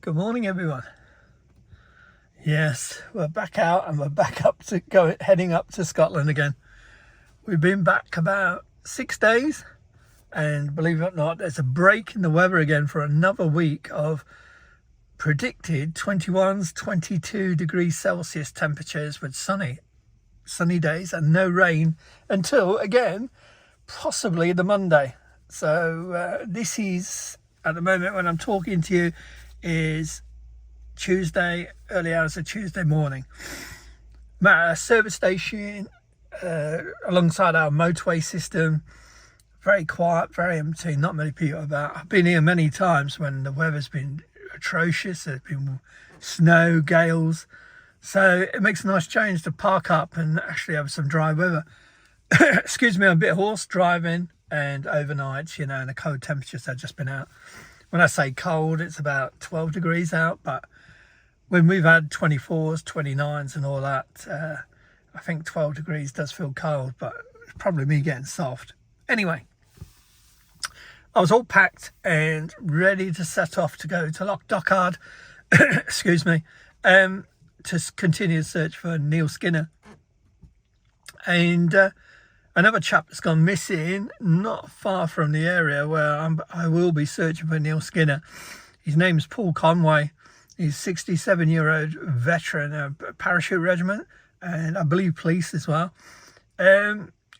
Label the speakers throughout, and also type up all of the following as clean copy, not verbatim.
Speaker 1: Good morning, everyone. Yes, we're back out and we're back heading up to Scotland again. We've been back about 6 days, and believe it or not, there's a break in the weather again for another week of predicted 22 degrees Celsius temperatures with sunny days and no rain until again possibly the Monday. So this is, at the moment when I'm talking to you, is Tuesday, early hours of Tuesday morning. I'm at a service station alongside our motorway system. Very quiet, very empty, not many people about. I've been here many times when the weather's been atrocious. There's been snow, gales, so it makes a nice change to park up and actually have some dry weather. Excuse me, I'm a bit hoarse driving, and overnight, and the cold temperatures have just been out. When I say cold, it's about 12 degrees out, but when we've had 24s, 29s and all that, I think 12 degrees does feel cold, but it's probably me getting soft. Anyway, I was all packed and ready to set off to go to Loch Arkaig, excuse me, to continue the search for Neil Skinner. And another chap that's gone missing not far from the area where I will be searching for Neil Skinner. His name's Paul Conway. He's a 67-year-old veteran of Parachute Regiment, and I believe police as well.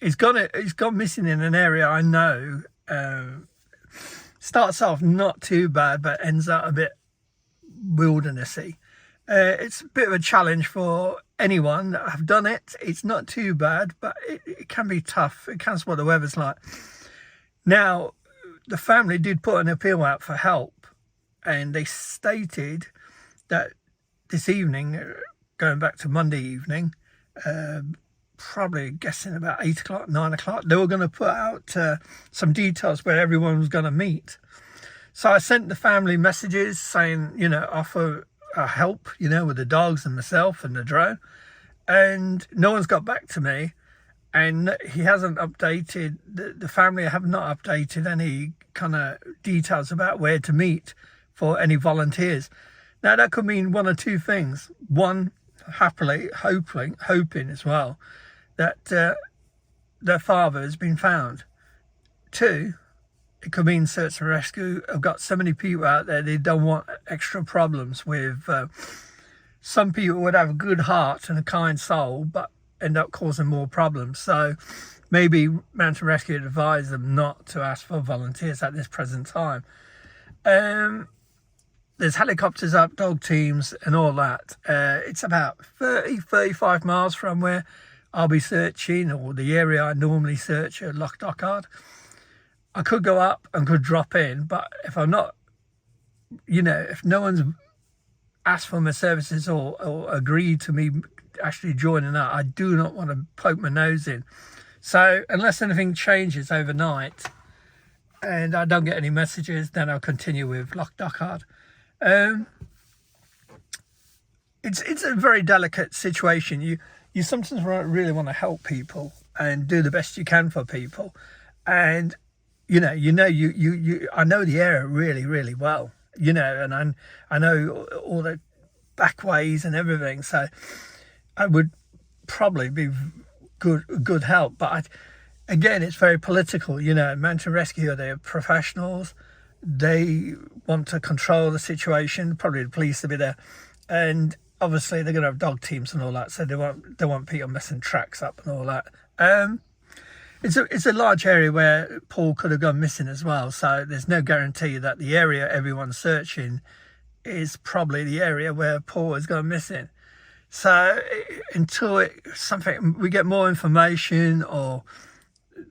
Speaker 1: He's gone missing in an area I know. Starts off not too bad, but ends up a bit wildernessy. It's a bit of a challenge for anyone that have done it. It's not too bad, but it can be tough. It counts what the weather's like. Now, the family did put an appeal out for help, and they stated that this evening, going back to Monday evening, probably guessing about 8 o'clock, 9 o'clock, they were going to put out some details where everyone was going to meet. So I sent the family messages saying, offer help, with the dogs and myself and the drone, and no one's got back to me. And he hasn't updated, the family have not updated any kind of details about where to meet for any volunteers. Now that could mean one or two things. One, happily hoping as well that their father has been found. Two, it could mean search and rescue. I've got so many people out there, they don't want extra problems with some people would have a good heart and a kind soul but end up causing more problems. So maybe Mountain Rescue advise them not to ask for volunteers at this present time. There's helicopters up, dog teams and all that. It's about 35 miles from where I'll be searching, or the area I normally search at Loch Arkaig. I could go up and could drop in, but if I'm not, if no one's asked for my services or agreed to me actually joining that, I do not want to poke my nose in. So unless anything changes overnight and I don't get any messages, then I'll continue with Loch Arkaig. It's a very delicate situation. You sometimes really want to help people and do the best you can for people, and I know the area really, really well, and I know all the back ways and everything, so I would probably be good help. But again, it's very political. Mountain Rescue, they're professionals. They want to control the situation. Probably the police will be there, and obviously they're going to have dog teams and all that. So they want people messing tracks up and all that. It's a large area where Paul could have gone missing as well. So there's no guarantee that the area everyone's searching is probably the area where Paul has gone missing. So until we get more information, or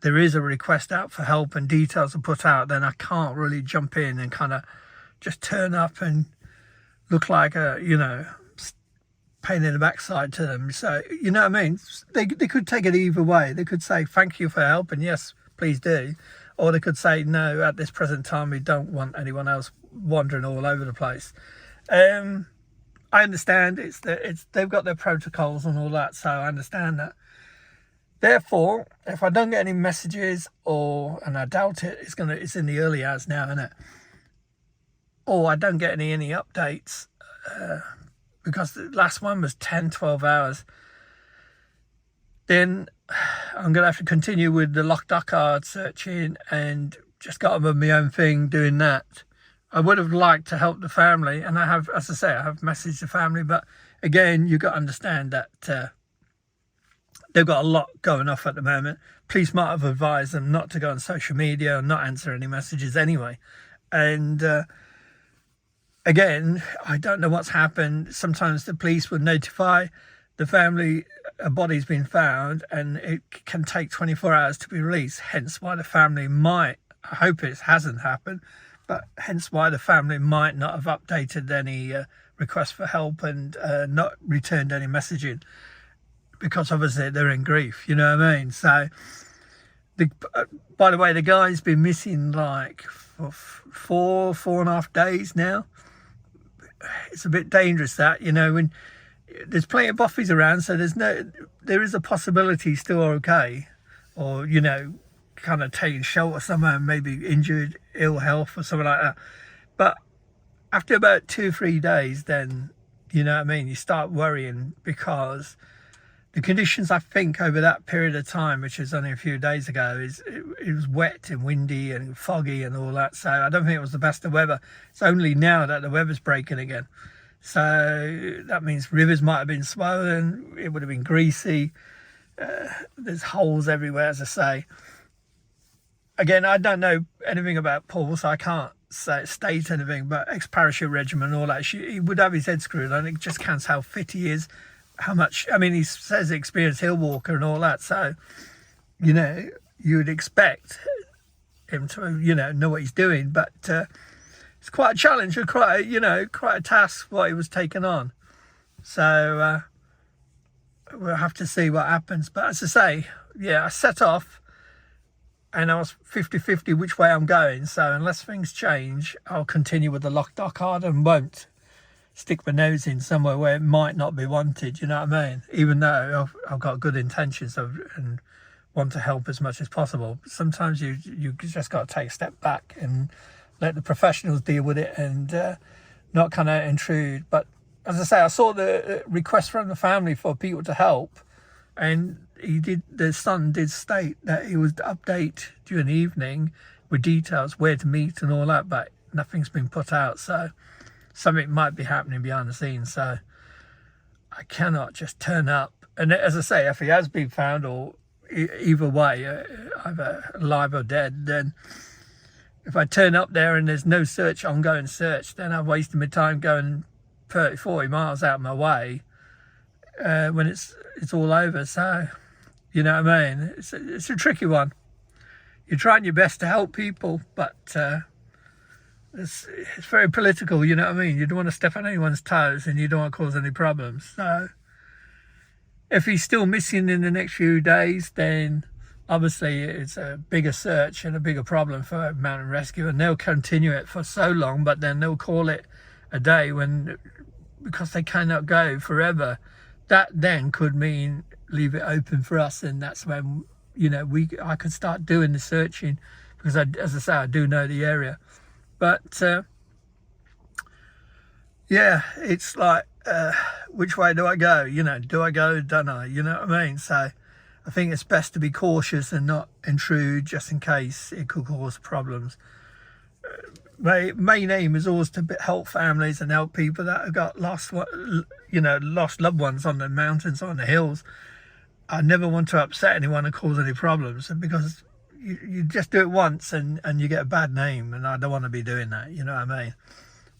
Speaker 1: there is a request out for help and details are put out, then I can't really jump in and kind of just turn up and look like a, pain in the backside to them. So, you know what I mean? They could take it either way. They could say, thank you for help, and yes, please do. Or they could say, no, at this present time, we don't want anyone else wandering all over the place. I understand they've got their protocols and all that, so I understand that. Therefore, if I don't get any messages, and I doubt it, it's in the early hours now, isn't it? or I don't get any updates, because the last one was 10-12 hours, then I'm going to have to continue with the Loch Arkaig searching and just got on with my own thing doing that. I would have liked to help the family, and I have, as I say, I have messaged the family, but again, you've got to understand that they've got a lot going off at the moment. Police might have advised them not to go on social media or not answer any messages anyway. And again, I don't know what's happened. Sometimes the police would notify the family a body's been found, and it can take 24 hours to be released, hence why the family might, I hope it hasn't happened, but hence why the family might not have updated any requests for help and not returned any messaging, because obviously they're in grief, you know what I mean? So, by the way, the guy's been missing like for 4.5 days now. It's a bit dangerous that, you know, when there's plenty of buffies around, so there is a possibility he's still okay, or, you know, kind of taking shelter somewhere, maybe injured, ill health or something like that. But after about 2-3 days, then, you know what I mean, you start worrying, because the conditions, I think, over that period of time, which was only a few days ago, it was wet and windy and foggy and all that. So I don't think it was the best of weather. It's only now that the weather's breaking again. So that means rivers might have been swollen. It would have been greasy. There's holes everywhere, as I say. Again, I don't know anything about Paul, so I can't state anything, but ex-Parachute Regiment and all that. He would have his head screwed on. It just counts how fit he is, how much, I mean, he says experienced hill walker and all that, so, you know, you would expect him to, you know what he's doing, but it's quite a challenge and quite a task what he was taking on. So we'll have to see what happens. But as I say, yeah, I set off and I was 50-50 which way I'm going. So unless things change, I'll continue with the Loch Arkaig and won't stick my nose in somewhere where it might not be wanted, you know what I mean? Even though I've got good intentions and want to help as much as possible. Sometimes you just got to take a step back and let the professionals deal with it and not kind of intrude. But as I say, I saw the request from the family for people to help, and the son did state that he was to update during the evening with details where to meet and all that, but nothing's been put out, so something might be happening behind the scenes. So I cannot just turn up, and as I say, if he has been found, or either way, either alive or dead, then if I turn up there and there's no ongoing search, then I've wasted my time going 30-40 miles out of my way when it's all over. So, you know what I mean? It's a tricky one. You're trying your best to help people, but it's very political, you know what I mean? You don't want to step on anyone's toes and you don't want to cause any problems. So if he's still missing in the next few days, then obviously it's a bigger search and a bigger problem for mountain rescue, and they'll continue it for so long, but then they'll call it a day because they cannot go forever. That then could mean leave it open for us, and that's when, you know, I could start doing the searching, because as I say, I do know the area. But yeah, it's like which way do I go? You know, do I go? Don't I? You know what I mean? So I think it's best to be cautious and not intrude, just in case it could cause problems. My main aim is always to help families and help people that have got lost loved ones on the mountains, on the hills. I never want to upset anyone and cause any problems, because you just do it once and you get a bad name, and I don't want to be doing that, you know what I mean?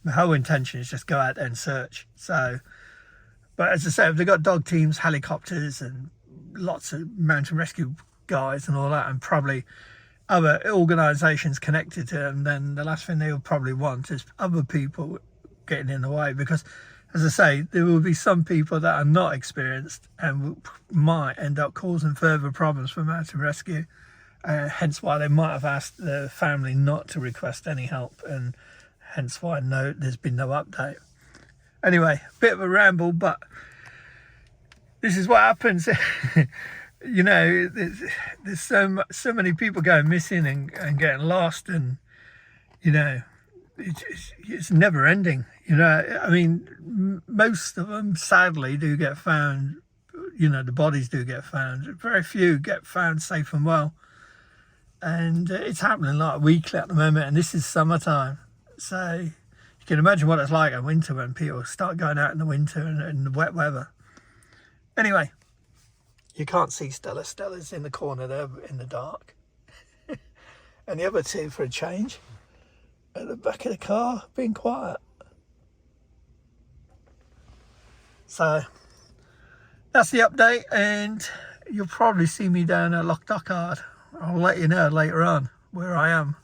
Speaker 1: My whole intention is just go out there and search. So, but as I say, if they've got dog teams, helicopters, and lots of mountain rescue guys and all that, and probably other organisations connected to them, then the last thing they'll probably want is other people getting in the way, because as I say, there will be some people that are not experienced and might end up causing further problems for mountain rescue, hence why they might have asked the family not to request any help, and hence why there's been no update. Anyway, bit of a ramble, but this is what happens. You know, there's so many people going missing and getting lost, and, you know, it's never ending. You know, I mean, most of them sadly do get found. You know, the bodies do get found. Very few get found safe and well, and it's happening like weekly at the moment. And this is summertime, so you can imagine what it's like in winter when people start going out in the winter and the wet weather. Anyway, you can't see Stella. Stella's in the corner there in the dark. And the other two, for a change, at the back of the car, being quiet. So that's the update, and you'll probably see me down at Loch Arkaig. I'll let you know later on where I am.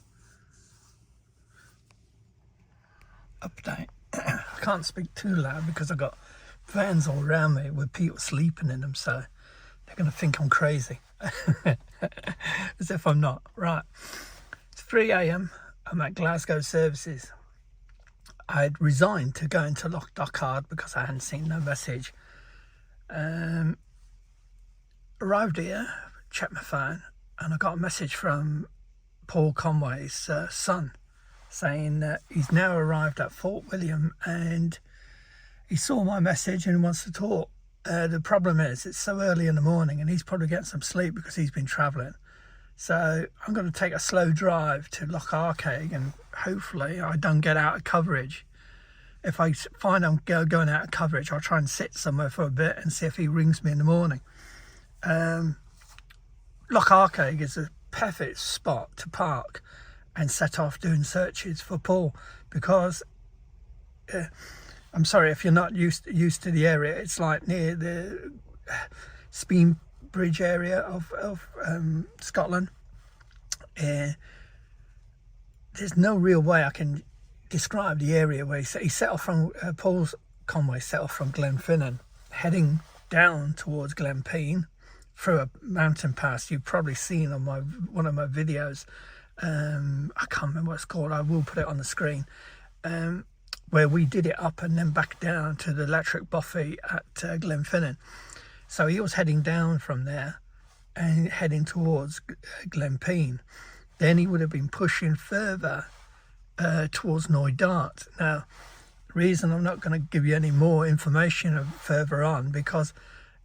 Speaker 1: Update. I can't speak too loud because I've got vans all around me with people sleeping in them, so they're going to think I'm crazy. As if I'm not. Right. It's 3 a.m. I'm at Glasgow Services. I'd resigned to go into Loch Arkaig because I hadn't seen no message. Arrived here, checked my phone, and I got a message from Paul Conway's son saying that he's now arrived at Fort William and he saw my message and wants to talk. The problem is it's so early in the morning and he's probably getting some sleep because he's been travelling. So I'm going to take a slow drive to Loch Arkaig and hopefully I don't get out of coverage. If I find I'm going out of coverage, I'll try and sit somewhere for a bit and see if he rings me in the morning. Loch Arkaig is a perfect spot to park and set off doing searches for Paul because I'm sorry if you're not used to the area. It's like near the Speen Bridge area of Scotland. There's no real way I can describe the area where he set off from Paul's Conway set off from Glenfinnan, heading down towards Glen Pean through a mountain pass you've probably seen on one of my videos. I can't remember what it's called. I will put it on the screen. Where we did it up and then back down to the electric buffet at Glenfinnan. So he was heading down from there and heading towards Glen Pean. Then he would have been pushing further towards Knoydart. Now, the reason I'm not going to give you any more information further on because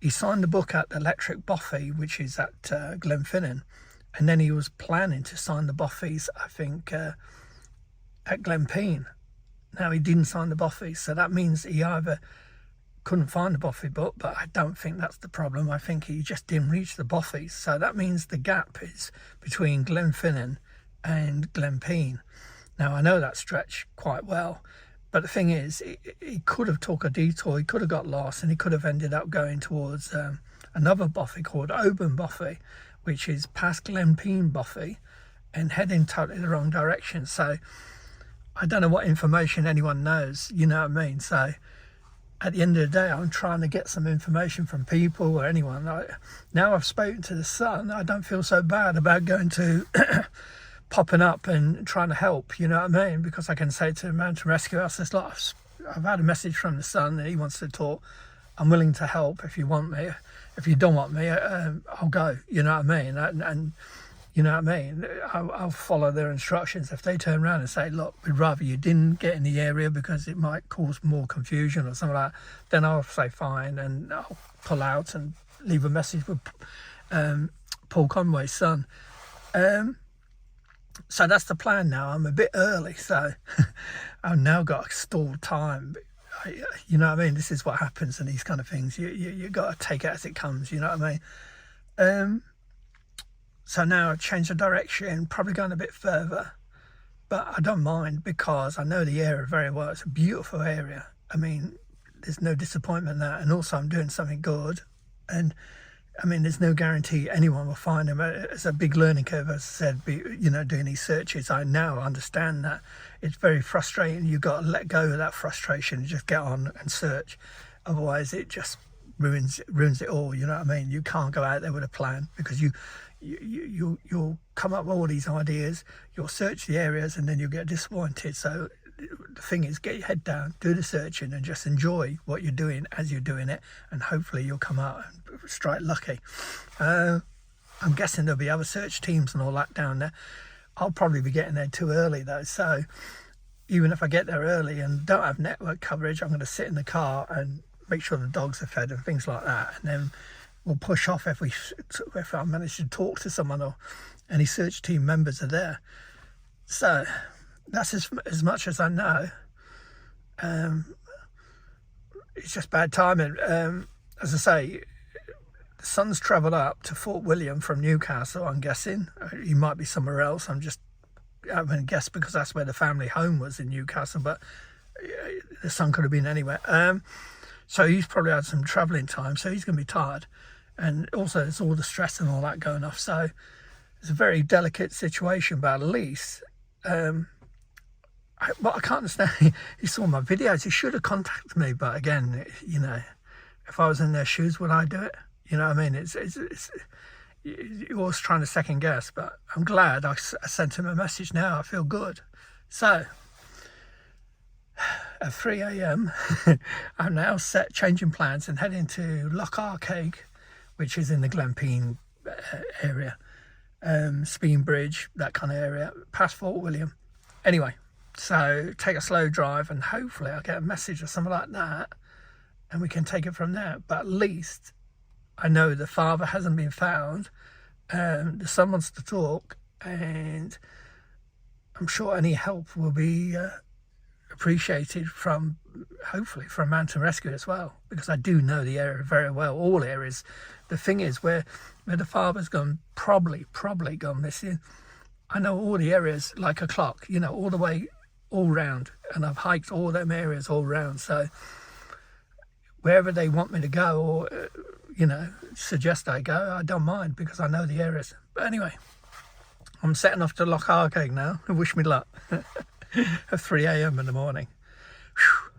Speaker 1: he signed the book at the electric buffet, which is at Glenfinnan, and then he was planning to sign the buffets, I think, at Glen Pean. Now, he didn't sign the buffet, so that means he either couldn't find the buffet book, but I don't think that's the problem. I think he just didn't reach the buffets. So that means the gap is between Glenfinnan and Glen Pean. Now, I know that stretch quite well, but the thing is, he could have took a detour, he could have got lost, and he could have ended up going towards another buffet called Oban Buffet, which is past Glen Pean Buffet, and heading totally the wrong direction. So I don't know what information anyone knows, you know what I mean? So at the end of the day, I'm trying to get some information from people or anyone. Now I've spoken to the son, I don't feel so bad about going to popping up and trying to help, you know what I mean? Because I can say to Mountain Rescue, I says, look, I've had a message from the son that he wants to talk. I'm willing to help if you want me. If you don't want me, I'll go, you know what I mean? And you know what I mean? I'll follow their instructions. If they turn around and say, look, we'd rather you didn't get in the area because it might cause more confusion or something like that, then I'll say fine and I'll pull out and leave a message with Paul Conway's son. So that's the plan now. I'm a bit early, so I've now got a stalled time. You know what I mean? This is what happens in these kind of things. You got to take it as it comes, you know what I mean? So now I've changed the direction, probably going a bit further, but I don't mind because I know the area very well. It's a beautiful area. I mean, there's no disappointment in that. And also I'm doing something good. And I mean, there's no guarantee anyone will find him. It's a big learning curve, as I said, you know, doing these searches. I now understand that it's very frustrating. You've got to let go of that frustration and just get on and search. Otherwise, it just ruins it all. You know what I mean? You can't go out there with a plan because you'll come up with all these ideas, you'll search the areas, and then you'll get disappointed. So the thing is, get your head down, do the searching, and just enjoy what you're doing as you're doing it, and hopefully you'll come out and strike lucky. I'm guessing there'll be other search teams and all that down there. I'll probably be getting there too early though, so even if I get there early and don't have network coverage, I'm going to sit in the car and make sure the dogs are fed and things like that. And then we'll push off if I manage to talk to someone or any search team members are there. So that's as much as I know. It's just bad timing. As I say, the son's travelled up to Fort William from Newcastle, I'm guessing. He might be somewhere else. I'm going to guess because that's where the family home was, in Newcastle, but the son could have been anywhere. So he's probably had some travelling time, so he's going to be tired. And also there's all the stress and all that going off. So it's a very delicate situation, but at least... What I can't understand, he saw my videos, he should have contacted me, but again, you know, if I was in their shoes, would I do it? You know what I mean? It's you're always trying to second guess, but I'm glad I sent him a message now. I feel good. So at 3 a.m, I'm now changing plans and heading to Loch Arkaig, which is in the Glen Pean area, Speen Bridge, that kind of area, past Fort William. Anyway, so take a slow drive and hopefully I'll get a message or something like that and we can take it from there. But at least I know the father hasn't been found. The son wants to talk, and I'm sure any help will be appreciated from, hopefully, from Mountain Rescue as well, because I do know the area very well, all areas. The thing is, where the father's gone, probably gone missing, I know all the areas like a clock, you know, all the way, all round, and I've hiked all them areas all round. So wherever they want me to go, or you know, suggest I go, I don't mind, because I know the areas. But anyway, I'm setting off to Loch Arkaig now. Wish me luck. At 3 a.m. in the morning. Whew.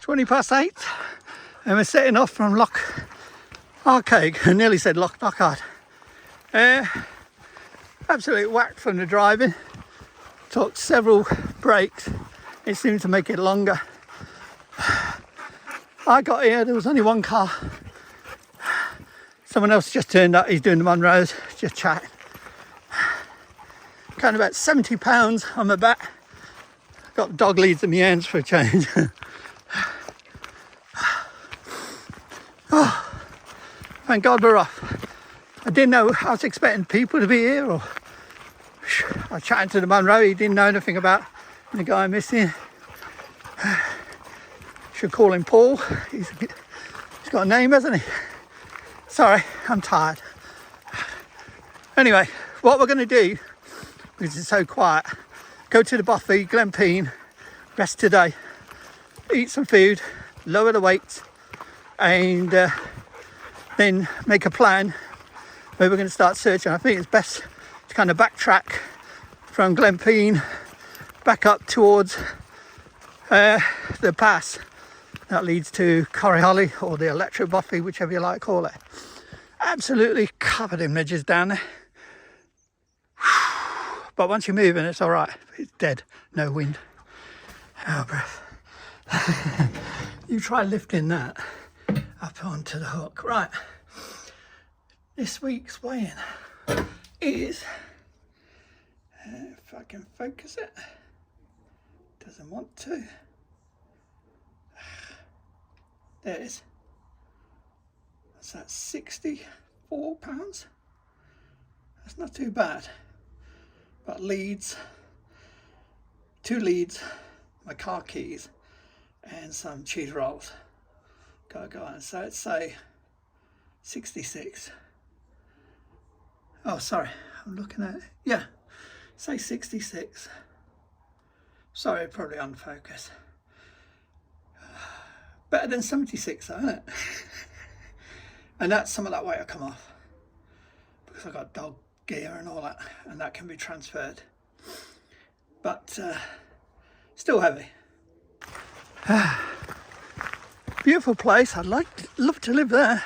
Speaker 1: 20 past 8, and we're setting off from Loch Arkaig. I nearly said Loch Arkaig. Absolutely whacked from the driving. Took several breaks. It seemed to make it longer. I got here, there was only one car. Someone else just turned up, he's doing the Munros, just chatting. Kind of about 70 pounds on my back. Got dog leads in my hands for a change. Oh, thank God we're off. I didn't know, I was expecting people to be here, or I was chatting to the Munro, he didn't know anything about the guy missing. Should call him Paul. He's got a name, hasn't he? Sorry, I'm tired. Anyway, what we're going to do, because it's so quiet, go to the buffet, Glen Pean, rest today, eat some food, lower the weight, and then make a plan where we're going to start searching. I think it's best to kind of backtrack from Glen Pean back up towards the pass that leads to Corryholly, or the electric buffet, whichever you like to call it. Absolutely covered in midges down there. But once you're moving, it's all right. It's dead, no wind. Oh, breath. You try lifting that up onto the hook. Right. This week's weigh-in is, if I can focus it, doesn't want to. There it is. That's that, 64 pounds. That's not too bad. But leads, 2 leads, my car keys, and some cheese rolls. Go on. So let's say 66. Oh, sorry, I'm looking at it. Yeah, say 66. Sorry, probably unfocused. Better than 76, though, isn't it? And that's some of that weight will come off, because I've got dog gear and all that, and that can be transferred. But still heavy. Beautiful place. I'd love to live there.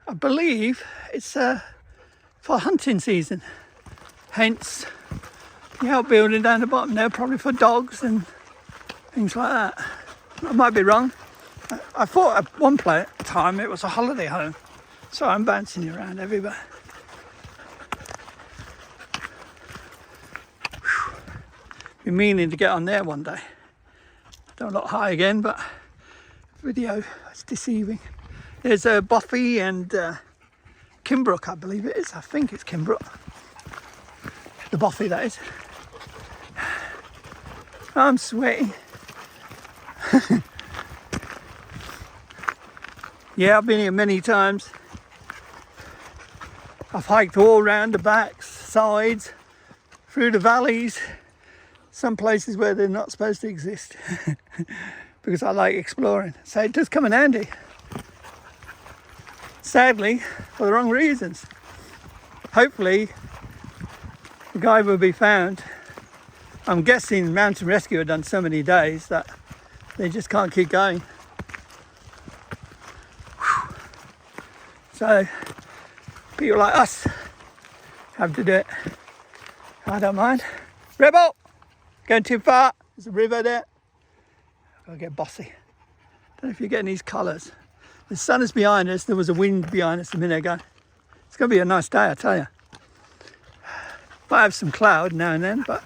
Speaker 1: I believe it's for hunting season. Hence the outbuilding down the bottom there, probably for dogs and things like that. I might be wrong. I thought at one time it was a holiday home. So I'm bouncing you around everywhere. Been meaning to get on there one day. Don't look high again, but video, it's deceiving. There's a Buffy and Kimbrook, I believe it is. I think it's Kimbrook. The Buffy, that is. I'm sweating. Yeah, I've been here many times. I've hiked all around the backs, sides, through the valleys, some places where they're not supposed to exist, because I like exploring. So it does come in handy. Sadly, for the wrong reasons. Hopefully, the guy will be found. I'm guessing mountain rescue have done so many days that they just can't keep going. Whew. So, people like us have to do it. I don't mind. Rebel! Going too far. There's a river there. I've got to get bossy. Don't know if you're getting these colours. The sun is behind us. There was a wind behind us a minute ago. It's going to be a nice day, I tell you. Might have some cloud now and then, but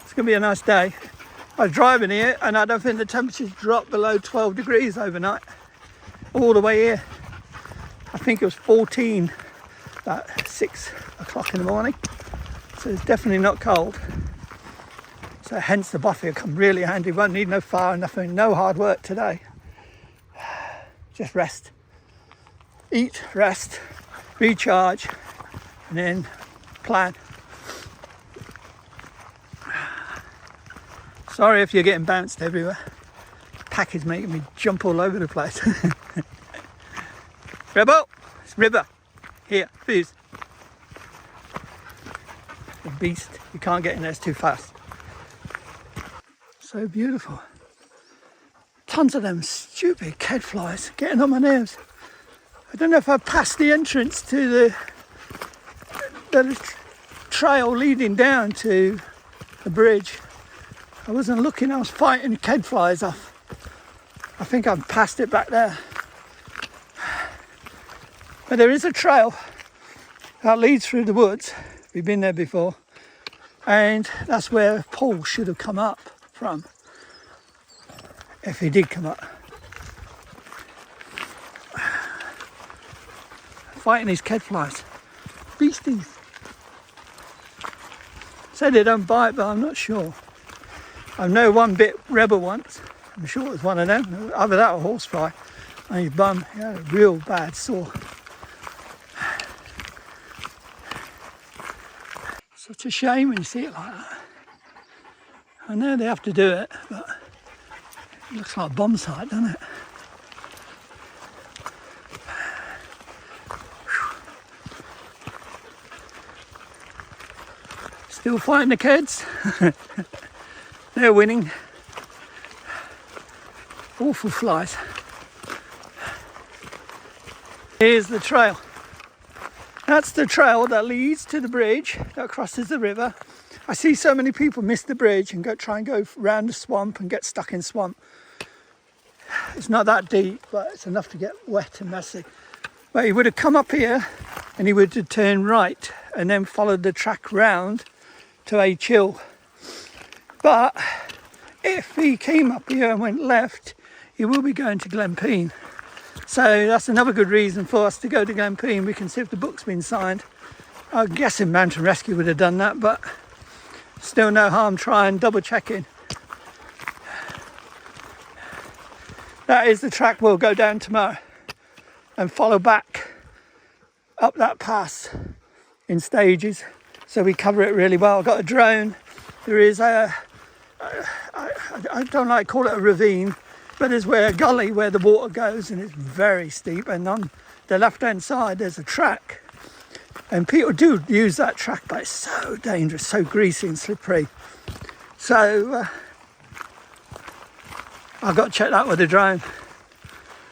Speaker 1: it's going to be a nice day. I was driving here and I don't think the temperature's dropped below 12 degrees overnight. All the way here. I think it was 14 about 6 o'clock in the morning. So it's definitely not cold. So hence the Buffy will come really handy. Won't need no fire, nothing, no hard work today. Just rest. Eat, rest, recharge, and then plan. Sorry if you're getting bounced everywhere. The pack is making me jump all over the place. Rebel! It's river. Here, fuse. The beast. You can't get in there, it's too fast. So beautiful. Tons of them stupid cadflies getting on my nerves. I don't know if I passed the entrance to the trail leading down to the bridge. I wasn't looking, I was fighting cadflies off. I think I've passed it back there. But there is a trail that leads through the woods. We've been there before. And that's where Paul should have come up from. If he did come up. Fighting these cadflies. Beasties. Say they don't bite, but I'm not sure. I know one bit Rebel once. I'm sure it was one of them. Either that or horsefly. On his bum, he had a real bad sore. Such a shame when you see it like that. I know they have to do it, but it looks like a bomb site, doesn't it? Still fighting the kids. They're winning. Awful flies. Here's the trail. That's the trail that leads to the bridge that crosses the river. I see so many people miss the bridge and try and go around the swamp and get stuck in swamp. It's not that deep, but it's enough to get wet and messy. But he would have come up here and he would have turned right and then followed the track round to a chill. But if he came up here and went left, he will be going to Glen Pean. So that's another good reason for us to go to Glen Pean. We can see if the book's been signed. I'm guessing Mountain Rescue would have done that, but still no harm trying, double checking. That is the track we'll go down tomorrow and follow back up that pass in stages. So we cover it really well. I've got a drone. There is I don't like to call it a ravine, but it's where a gully where the water goes and it's very steep, and on the left hand side there's a track, and people do use that track, but it's so dangerous, so greasy and slippery. So I've got to check that with the drone.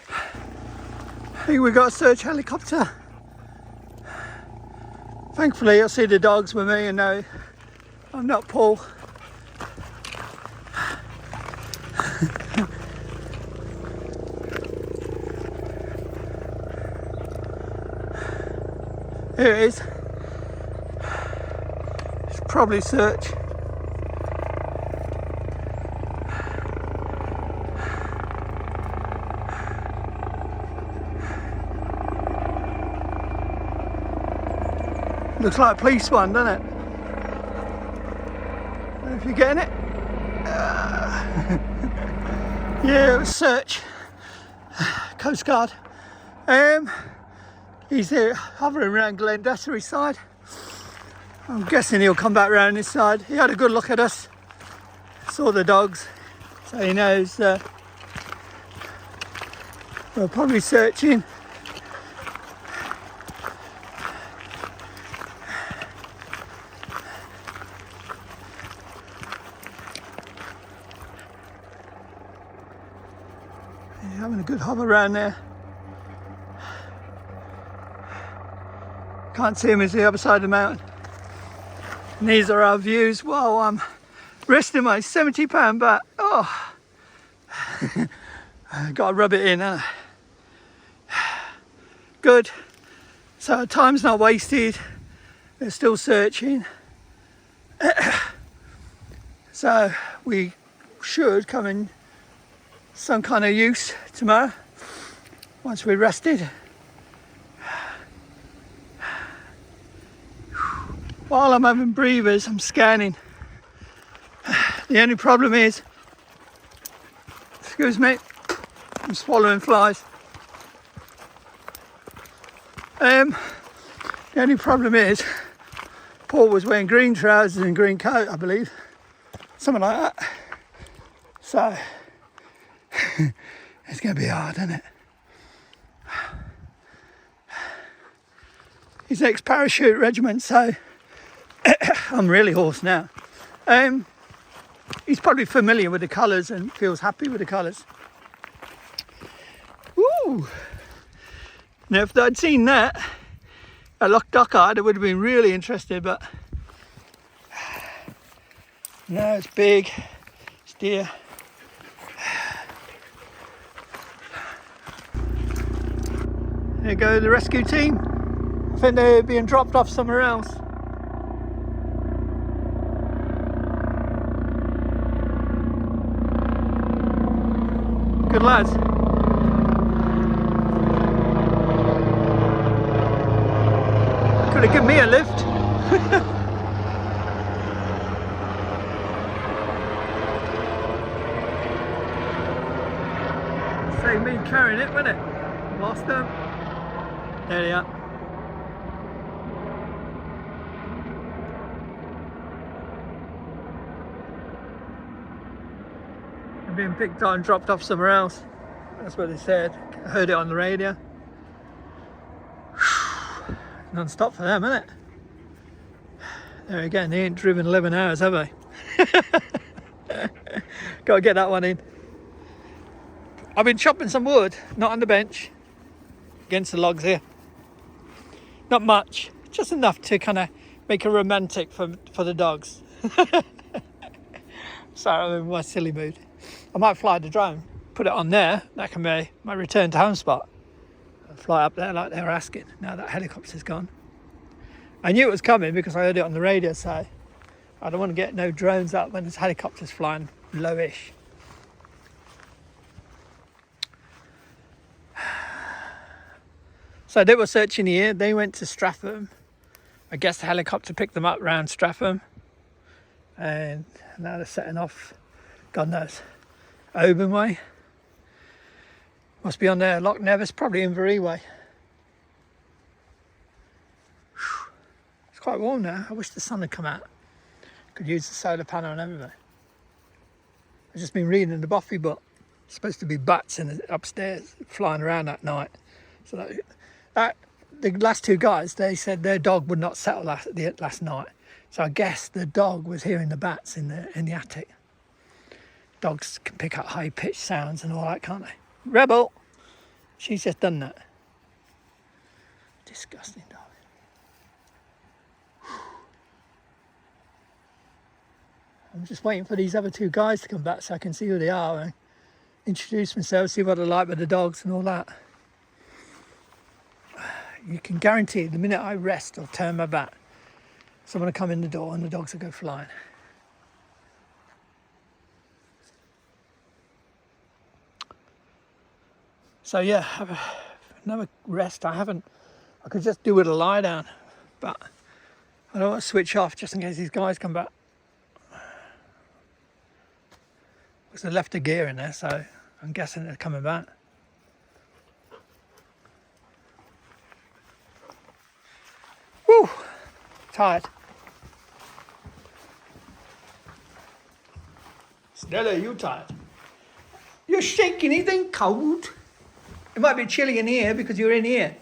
Speaker 1: I think we've got a search helicopter. Thankfully you'll see the dogs with me and know I'm not Paul. Here it is. It's probably search. Looks like a police one, doesn't it? I don't know if you're getting it. Yeah, it was search. Coast Guard. He's here hovering around Glenfinnan side. I'm guessing he'll come back round this side. He had a good look at us. Saw the dogs. So he knows we're probably searching. He's having a good hover around there. Can't see him, he's the other side of the mountain. And these are our views while I'm resting my £70 bat. Oh, gotta rub it in, haven't I? Good. So time's not wasted. They're still searching. So we should come in some kind of use tomorrow once we're rested. While I'm having breathers, I'm scanning. The only problem is, excuse me, I'm swallowing flies. The only problem is, Paul was wearing green trousers and green coat, I believe. Something like that. So, it's going to be hard, isn't it? He's ex-Parachute Regiment, so I'm really hoarse now. He's probably familiar with the colours and feels happy with the colours. Woo! Now, if I'd seen that at Loch Arkaig, I would have been really interested, but no, it's big, it's deer. There go the rescue team. I think they're being dropped off somewhere else. Good lads. Could have given me a lift. Save me carrying it, wouldn't it? Lost them. There they are. They're being picked up and dropped off somewhere else. That's what they said. I heard it on the radio. Non-stop for them, isn't it? There again, they ain't driven 11 hours, have they? Gotta get that one in. I've been chopping some wood, not on the bench, against the logs here. Not much, just enough to kind of make it romantic for the dogs. Sorry, I'm in my silly mood. I might fly the drone, put it on there. That can be my return to home spot. I'll fly up there like they were asking. Now that helicopter's gone. I knew it was coming because I heard it on the radio, so I don't want to get no drones up when there's helicopters flying lowish. So they were searching here. They went to Stratham. I guess the helicopter picked them up around Stratham. And now they're setting off, God knows, Oban way. Must be on there, Loch Nevis, probably Inverie way. It's quite warm now. I wish the sun had come out. Could use the solar panel and everything. I've just been reading in the Buffy book. It's supposed to be bats in the upstairs flying around that night. So that the last two guys, they said their dog would not settle last night. So I guess the dog was hearing the bats in the attic. Dogs can pick up high-pitched sounds and all that, can't they? Rebel! She's just done that. Disgusting dog. I'm just waiting for these other two guys to come back so I can see who they are and introduce myself, see what I like with the dogs and all that. You can guarantee the minute I rest or turn my back, someone will come in the door and the dogs will go flying. So yeah, have another rest. I could just do with a lie down, but I don't want to switch off just in case these guys come back. Because they left a gear in there, so I'm guessing they're coming back. Woo! Tired. Stella, you tired? You're shaking, it ain't cold. It might be chilly in here because you're in here.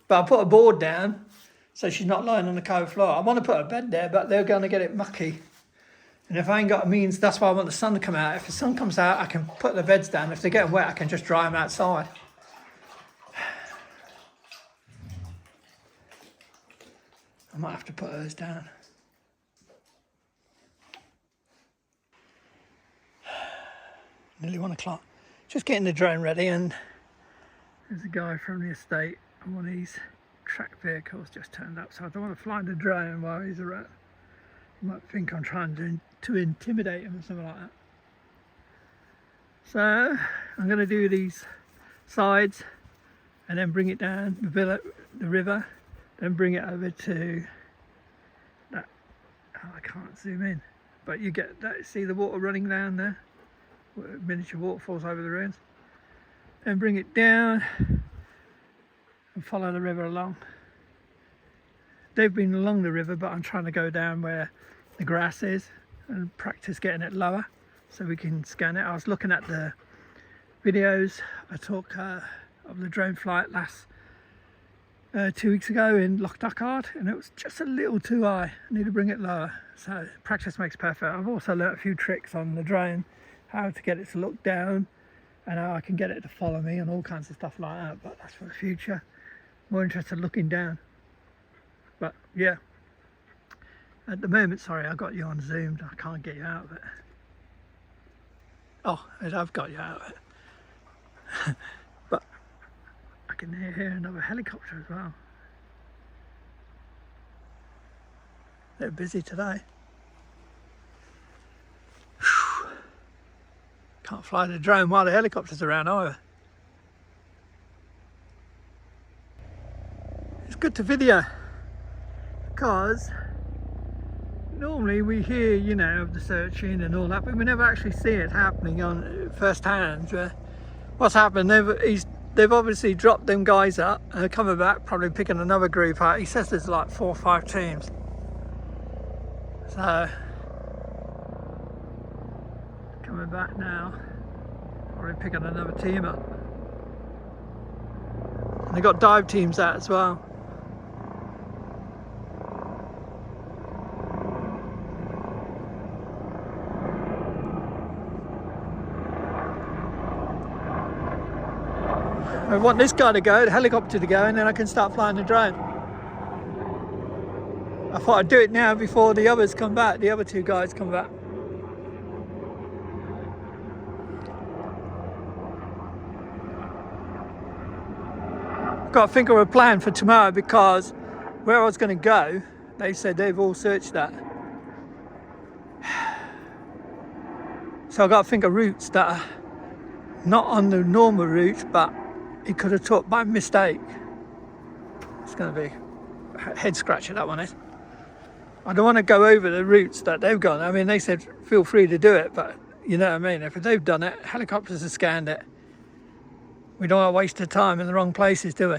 Speaker 1: But I put a board down so she's not lying on the cold floor. I want to put a bed there, but they're going to get it mucky. And if I ain't got a means, that's why I want the sun to come out. If the sun comes out, I can put the beds down. If they get wet, I can just dry them outside. I might have to put hers down. Nearly 1 o'clock. Just getting the drone ready, and there's a guy from the estate on one of these track vehicles just turned up, so I don't want to fly the drone while he's around. You might think I'm trying to intimidate him or something like that. So I'm going to do these sides and then bring it down the river, then bring it over to that. Oh, I can't zoom in, but you get that. See the water running down there, miniature waterfalls over the ruins. Then bring it down and follow the river along. They've been along the river, but I'm trying to go down where the grass is and practice getting it lower so we can scan it. I was looking at the videos I took of the drone flight last 2 weeks ago in Loch Arkaig, and it was just a little too high. I need to bring it lower. So practice makes perfect. I've also learnt a few tricks on the drone, how to get it to look down and how I can get it to follow me and all kinds of stuff like that, but that's for the future. More interested looking down. But yeah, at the moment, sorry, I got you on zoomed. I can't get you out of it. Oh, I've got you out of it. But I can hear another helicopter as well. They're busy today. Whew. Can't fly the drone while the helicopter's around either. It's good to video, because normally we hear, you know, of the searching and all that, but we never actually see it happening on first hand. What's happened, they've obviously dropped them guys up and they're coming back, probably picking another group out. He says there's like 4 or 5 teams. So, coming back now, probably picking another team up. And they've got dive teams out as well. I want this guy to go, the helicopter to go, and then I can start flying the drone. I thought I'd do it now before the others come back, the other 2 guys come back. I've got to think of a plan for tomorrow, because where I was going to go, they said they've all searched that. So I've got to think of routes that are not on the normal route, but it could have took by mistake. It's going to be a head scratcher, that one is. I don't want to go over the routes that they've gone. I mean, they said feel free to do it, but you know what I mean. If they've done it, helicopters have scanned it. We don't want to waste the time in the wrong places, do we?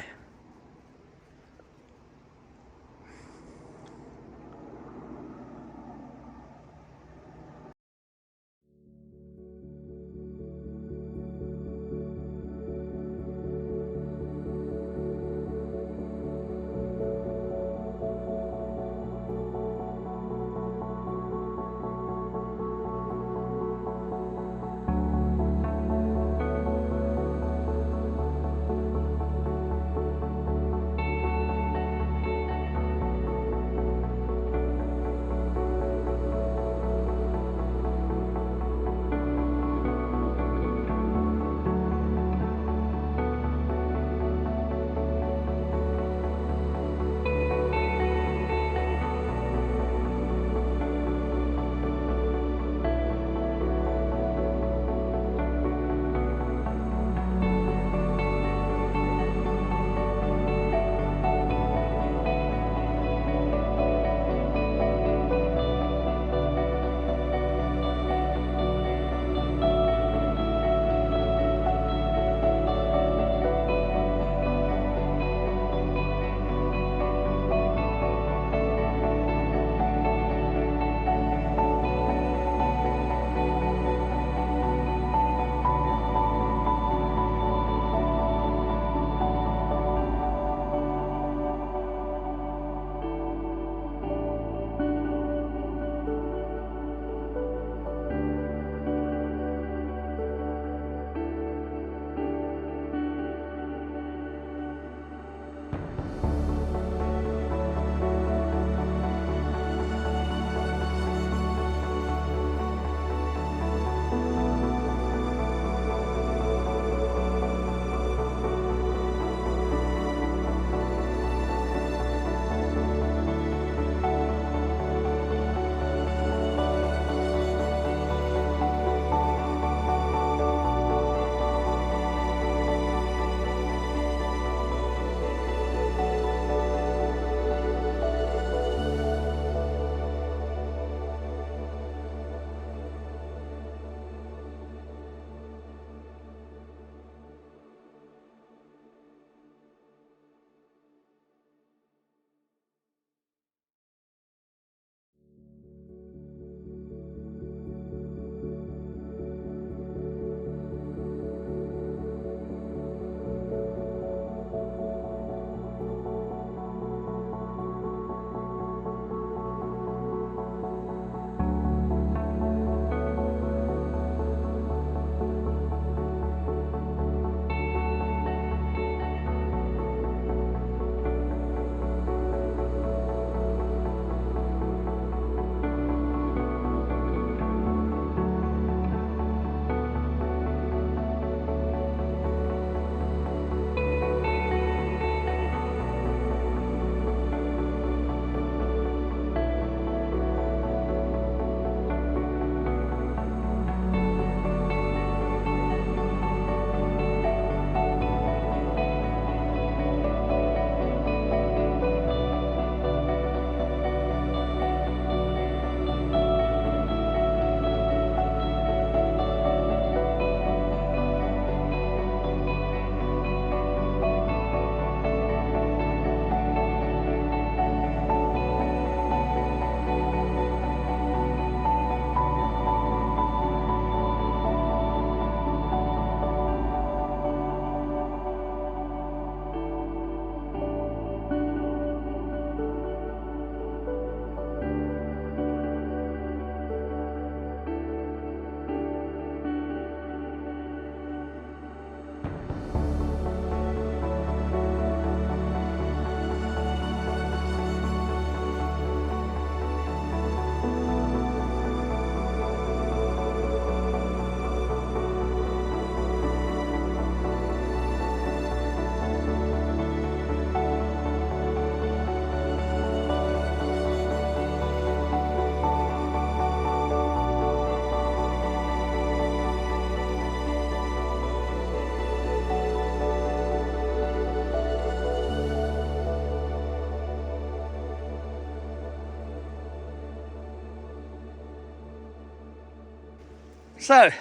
Speaker 1: So,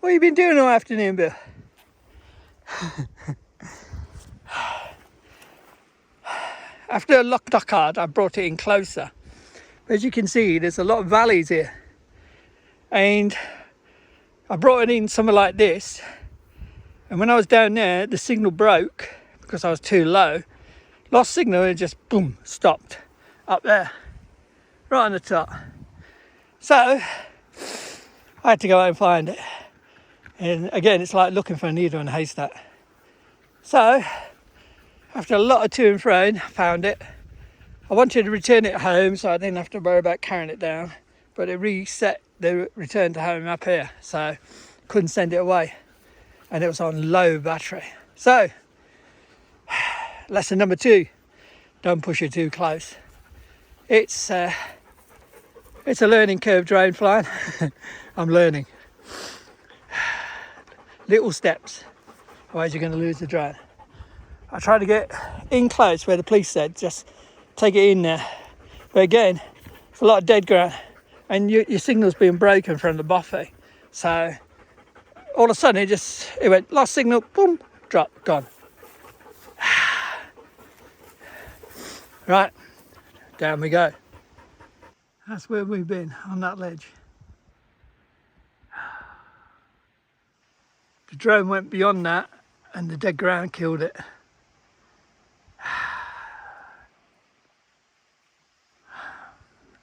Speaker 1: what have you been doing all afternoon, Bill? After Loch Arkaig, I brought it in closer. As you can see, there's a lot of valleys here. And I brought it in somewhere like this. And when I was down there, the signal broke because I was too low. Lost signal and it just boom, stopped up there, right on the top. So I had to go out and find it. And again, it's like looking for a needle in a haystack. So after a lot of to and fro, I found it. I wanted to return it home so I didn't have to worry about carrying it down, but it reset the return to home up here, so couldn't send it away, and it was on low battery. So lesson number 2, don't push it too close. It's a learning curve, drone flying. I'm learning little steps, otherwise you're going to lose the drone. I tried to get in close where the police said just take it in there, but again, it's a lot of dead ground and your signal's being broken from the buffet. So all of a sudden it went lost signal, boom, drop, gone. Right, down we go. That's where we've been, on that ledge. The drone went beyond that and the dead ground killed it.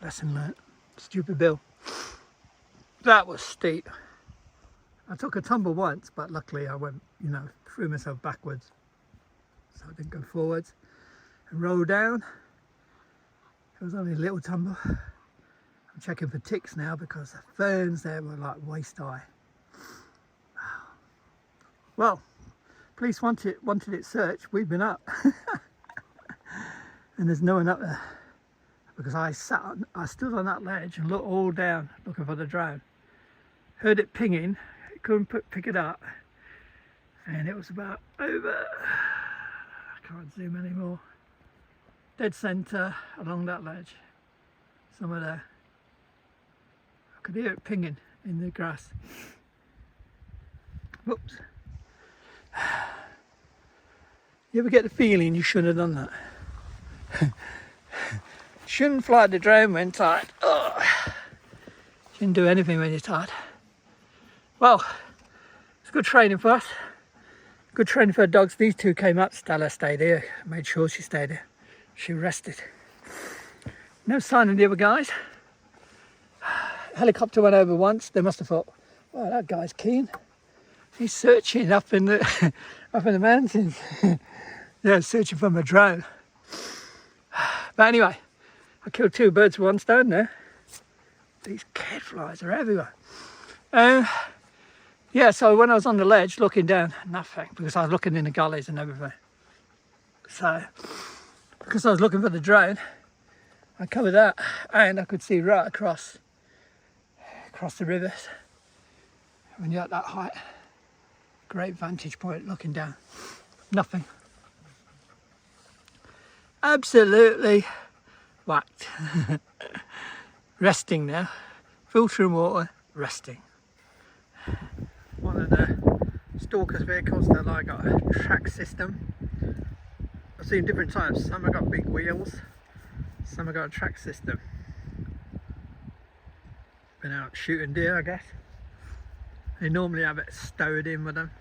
Speaker 1: Lesson learnt. Stupid Bill. That was steep. I took a tumble once, but luckily I went, threw myself backwards. So I didn't go forwards and roll down. It was only a little tumble. I'm checking for ticks now because the ferns there were like waist high. Well, police wanted it searched. We've been up. And there's no one up there. Because I stood on that ledge and looked all down looking for the drone. Heard it pinging, couldn't pick it up, and it was about over, I can't zoom anymore, dead centre along that ledge, somewhere there. I could hear it pinging in the grass. Whoops. You ever get the feeling you shouldn't have done that? Shouldn't fly the drone when tired. Oh. Shouldn't do anything when you're tired. Well, it's good training for us. Good training for the dogs. These two came up. Stella stayed here. Made sure she stayed here. She rested. No sign of the other guys. Helicopter went over once. They must have thought, "Oh, that guy's keen. He's searching up in the up in the mountains." Yeah, searching for my drone. But anyway, I killed 2 birds with 1 stone there. These catflies are everywhere. Yeah, so when I was on the ledge looking down, nothing, because I was looking in the gullies and everything. So, because I was looking for the drone, I covered that and I could see right across the rivers. When you're at that height, great vantage point looking down. Nothing. Absolutely whacked. Resting now, filtering water, resting. One of the stalkers vehicles that I got a track system. I've seen different types. Some have got big wheels, some have got a track system. Been out shooting deer, I guess. They normally have it stowed in with them.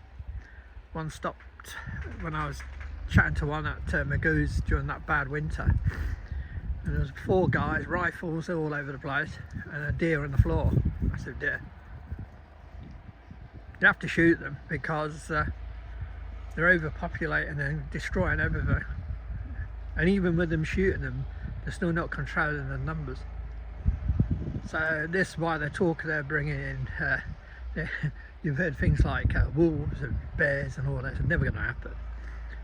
Speaker 1: One stopped when I was chatting to one at Magoo's during that bad winter, and there was 4 guys, rifles all over the place, and a deer on the floor, massive deer. You have to shoot them because they're overpopulating and destroying everything, and even with them shooting them, they're still not controlling the numbers. So this is why they're bringing in you've heard things like wolves and bears and all that. It's never going to happen.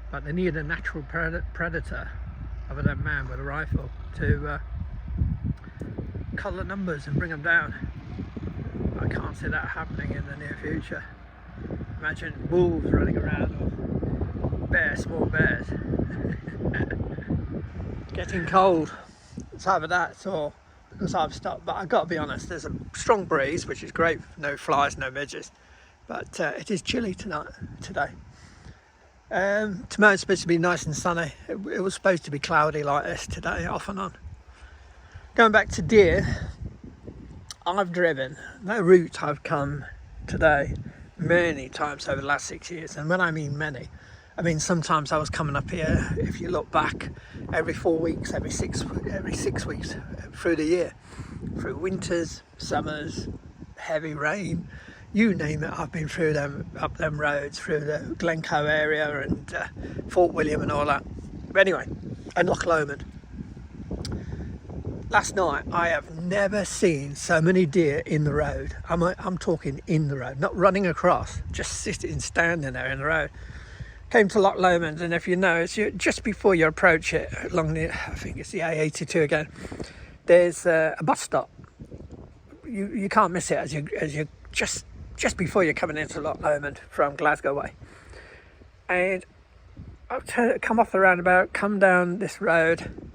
Speaker 1: But they need a natural predator other than man with a rifle to cull the numbers and bring them down. I can't see that happening in the near future. Imagine wolves running around or small bears. Getting cold. It's either that or so I've stopped. But I've got to be honest, there's a strong breeze, which is great. No flies, no midges. But it is chilly today. Tomorrow's supposed to be nice and sunny. It was supposed to be cloudy like this today, off and on. Going back to deer, I've driven, no route I've come today, many times over the last 6 years. And when I mean many, I mean sometimes I was coming up here, if you look back, every 4 weeks, every six weeks through the year, through winters, summers, heavy rain, you name it. I've been through them, up them roads, through the Glencoe area and Fort William and all that. But anyway, and Loch Lomond. Last night, I have never seen so many deer in the road. I'm talking in the road, not running across, just standing there in the road. Came to Loch Lomond, and if you know, just before you approach it, along the, I think it's the A82 again, there's a bus stop. You can't miss it as you just before you're coming into Loch Lomond from Glasgow way. And I've come off the roundabout, come down this road,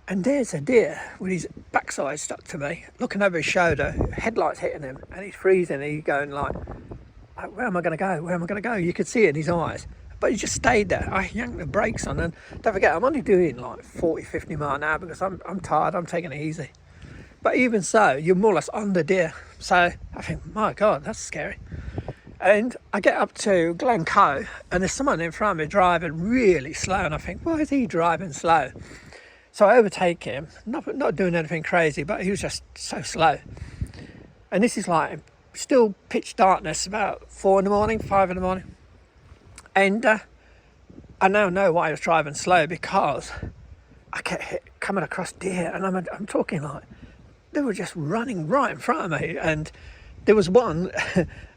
Speaker 1: and there's a deer with his backside stuck to me, looking over his shoulder, headlights hitting him, and he's freezing. He's going like, where am I going to go? Where am I going to go? You could see it in his eyes. But he just stayed there. I yanked the brakes on, and don't forget, I'm only doing like 40, 50 mile an hour because I'm tired, I'm taking it easy. But even so, you're more or less on the deer. So I think, my God, that's scary. And I get up to Glencoe, and there's someone in front of me driving really slow, and I think, why is he driving slow? So I overtake him, not doing anything crazy, but he was just so slow. And this is like still pitch darkness, about 4 in the morning, 5 in the morning. And I now know why I was driving slow, because I kept coming across deer, and I'm talking like, they were just running right in front of me. And there was one,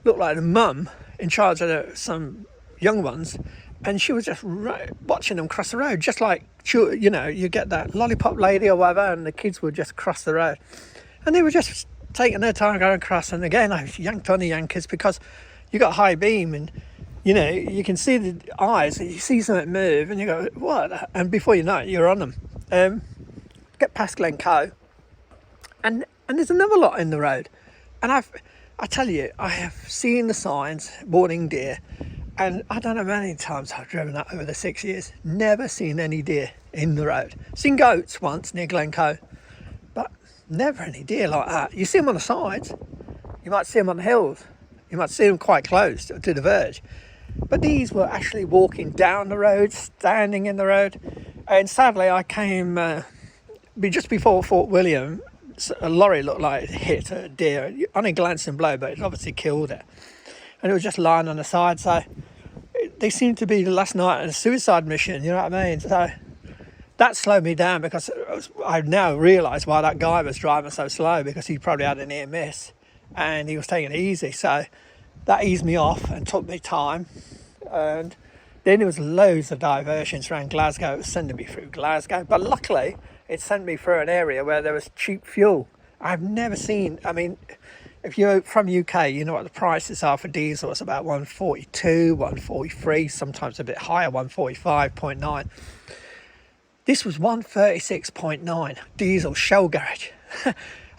Speaker 1: looked like a mum in charge of some young ones, and she was just watching them cross the road, just like, you know, you get that lollipop lady or whatever, and the kids would just cross the road. And they were just taking their time going across. And again, I yanked on the yankers because you got high beam, and, you know, you can see the eyes, you see something move, and you go, what? And before you know it, you're on them. Get past Glencoe, and there's another lot in the road. And I tell you, I have seen the signs, warning deer, and I don't know how many times I've driven that over the 6 years, never seen any deer in the road. Seen goats once near Glencoe, but never any deer like that. You see them on the sides, you might see them on the hills, you might see them quite close to the verge. But these were actually walking down the road, standing in the road. And sadly, I came just before Fort William, a lorry looked like it hit a deer, only glancing blow, but it obviously killed it. And it was just lying on the side. So they seemed to be last night a suicide mission, you know what I mean? So that slowed me down, because I now realise why that guy was driving so slow, because he probably had a near miss and he was taking it easy. So that eased me off and took me time. And then there was loads of diversions around Glasgow. It was sending me through Glasgow, but luckily it sent me through an area where there was cheap fuel. I've never seen, I mean, if you're from UK, you know what the prices are for diesel. It's about 142, 143, sometimes a bit higher, 145.9. This was 136.9 diesel, Shell garage.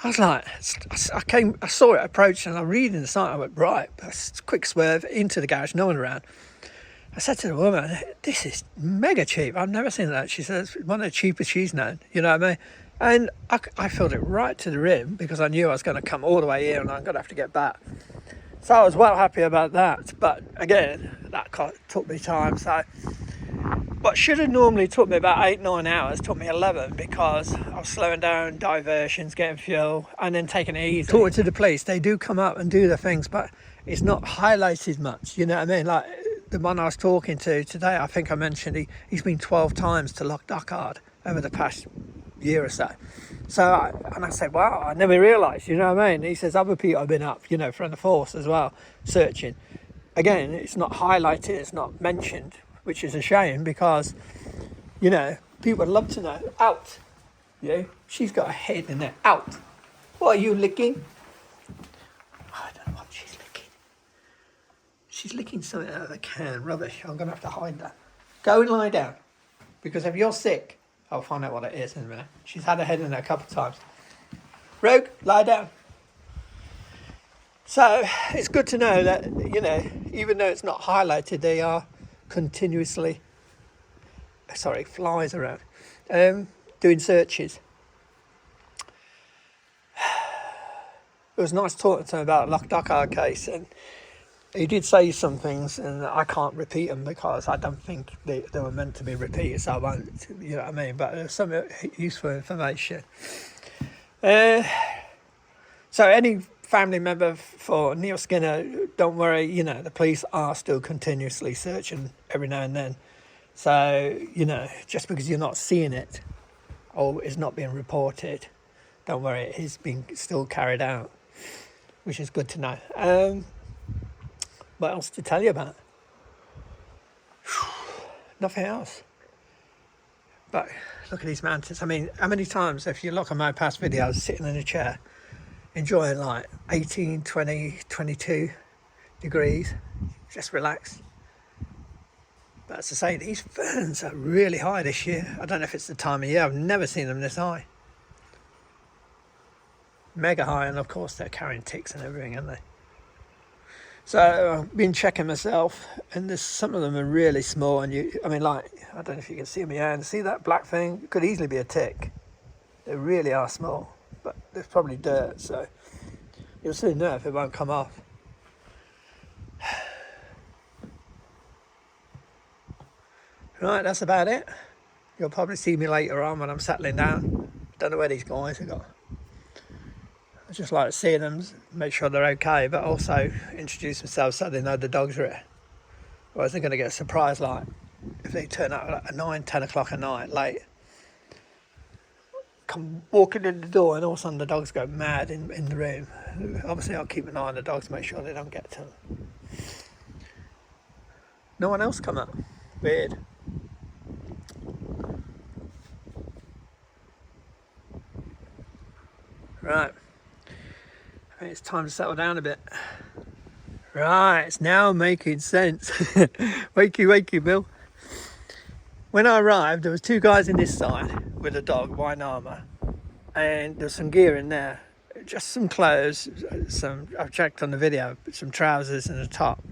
Speaker 1: I was like, I saw it approach, and I'm reading the sign. I went, right, quick swerve into the garage, no one around. I said to the woman, this is mega cheap. I've never seen that. She says, one of the cheapest she's known, you know what I mean? And I filled it right to the rim, because I knew I was going to come all the way here and I'm going to have to get back. So I was well happy about that. But again, that took me time. So what should have normally took me about 8-9 hours took me 11, because I was slowing down, diversions, getting fuel, and then taking it easy. Talking to the police, they do come up and do their things, but it's not highlighted much, you know what I mean? Like the one I was talking to today, I think I mentioned he's been 12 times to Loch Arkaig over the past year or so. So I said, wow, I never realised, you know what I mean? He says other people have been up, you know, from the force as well, searching. Again, it's not highlighted, it's not mentioned, which is a shame, because, you know, people would love to know. Out. Yeah, she's got a head in there. Out. What are you licking? I don't know what she's licking. She's licking something out of the can. Rubbish. I'm going to have to hide that. Go and lie down. Because if you're sick, I'll find out what it is in a minute. She's had her head in there a couple of times. Rogue, lie down. So it's good to know that, you know, even though it's not highlighted, they are continuously, flies around, doing searches. It was nice talking to him about Loch Arkaig case, and he did say some things, and I can't repeat them because I don't think they were meant to be repeated, so I won't, you know what I mean, but there's some useful information. So any family member for Neil Skinner, don't worry, you know, the police are still continuously searching every now and then. So, you know, just because you're not seeing it or it's not being reported, don't worry, it is being still carried out, which is good to know. What else to tell you about? Nothing else. But look at these mountains. I mean, how many times, if you look at my past videos, sitting in a chair, enjoying like 18, 20, 22 degrees, just relax. But as I say, these ferns are really high this year. I don't know if it's the time of year, I've never seen them this high. Mega high, and of course they're carrying ticks and everything, aren't they? So I've been checking myself, and there's some of them are really small, and I mean, like, I don't know if you can see my hand, see that black thing? It could easily be a tick. They really are small, but there's probably dirt, so you'll soon know if it won't come off. Right, that's about it. You'll probably see me later on when I'm settling down. Don't know where these guys have got. I just like seeing them, make sure they're okay, but also introduce themselves so they know the dogs are here. Otherwise they're going to get a surprise, like if they turn up at 9, 10 o'clock at night, late, come walking in the door, and all of a sudden the dogs go mad in the room. Obviously I'll keep an eye on the dogs, make sure they don't get to them. No one else come up. Weird. Right. I think it's time to settle down a bit. Right, it's now making sense. Wakey, wakey, Bill. When I arrived, there was two guys in this side with a dog, white armour, and there's some gear in there. Just some clothes, I've checked on the video, some trousers and a top.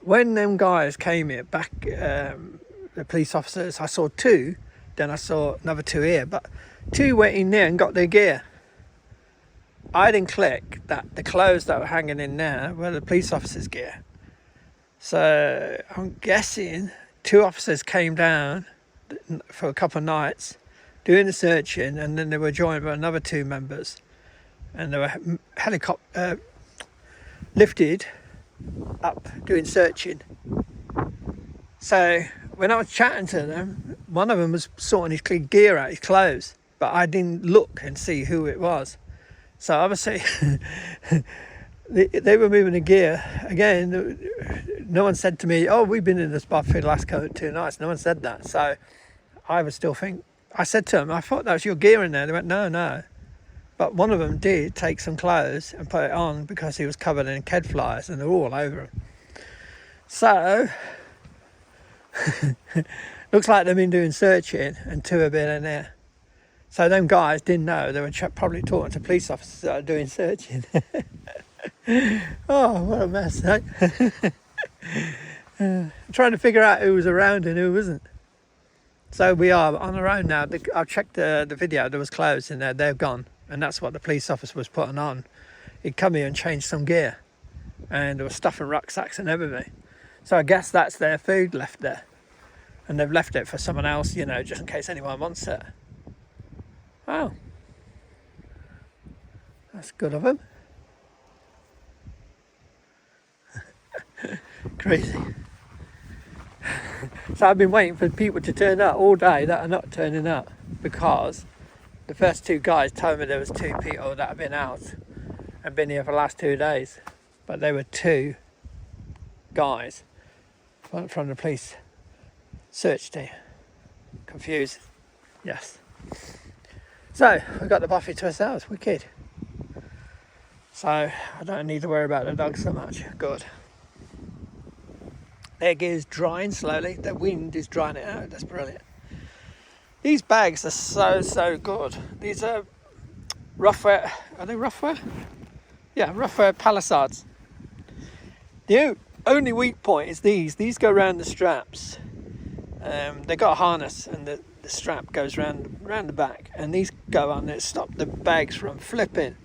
Speaker 1: When them guys came here, back, the police officers, I saw two, then I saw another two here, but two went in there and got their gear. I didn't click that the clothes that were hanging in there were the police officers' gear. So I'm guessing two officers came down for a couple of nights doing the searching, and then they were joined by another two members, and they were lifted up doing searching. So when I was chatting to them, one of them was sorting his gear out, his clothes, but I didn't look and see who it was. So obviously they were moving the gear. Again, no one said to me, oh, we've been in this spot for the last 2 nights. No one said that. So I was still thinking, I said to them, I thought that was your gear in there. They went, no. But one of them did take some clothes and put it on because he was covered in ked flies, and they're all over him. So looks like they've been doing searching, and two have been in there. So them guys didn't know. They were probably talking to police officers that are doing searching. Oh, what a mess, eh? Trying to figure out who was around and who wasn't. So we are on our own now. I've checked the video. There was clothes in there. They're gone. And that's what the police officer was putting on. He'd come here and changed some gear. And there was stuff in rucksacks and everything. So I guess that's their food left there. And they've left it for someone else, you know, just in case anyone wants it. Wow. That's good of them. Crazy. So I've been waiting for people to turn up all day that are not turning up, because the first two guys told me there was two people that have been out and been here for the last 2 days, but they were two guys from the police search team. Confused. Yes. So we've got the buffet to ourselves. Wicked. So I don't need to worry about the dogs so much. Good. Their gear's drying slowly. The wind is drying it out. That's brilliant. These bags are so good. These are rough wear. Are they rough wear? Yeah, rough wear palisades. The only weak point is these. These go around the straps. They got a harness, and the strap goes round the back, and these go on. It stop the bags from flipping.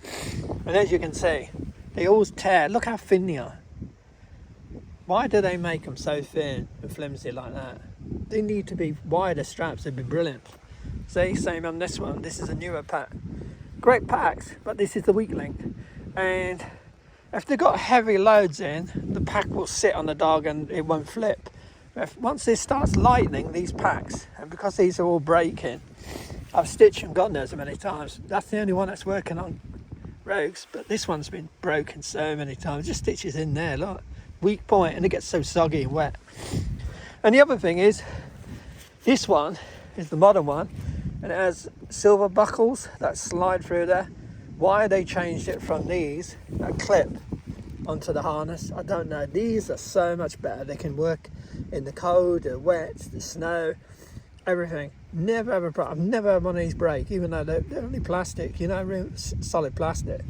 Speaker 1: And as you can see, they always tear. Look how thin they are. Why do they make them so thin and flimsy like that? They need to be wider straps. They'd be brilliant. See, same on this one. This is a newer pack. Great packs, but this is the weak link. And if they've got heavy loads in, the pack will sit on the dog and it won't flip. Once this starts lightening, these packs, and because these are all breaking, I've stitched them God knows how many times. That's the only one that's working on Rogues, but this one's been broken so many times. Just stitches in there, look. Weak point, and it gets so soggy and wet. And the other thing is, this one is the modern one, and it has silver buckles that slide through there. Why they changed it from these that clip onto the harness, I don't know. These are so much better. They can work in the cold, the wet, the snow, everything. Never have a problem. I've never had one of these break, even though they're only plastic, you know, real solid plastic.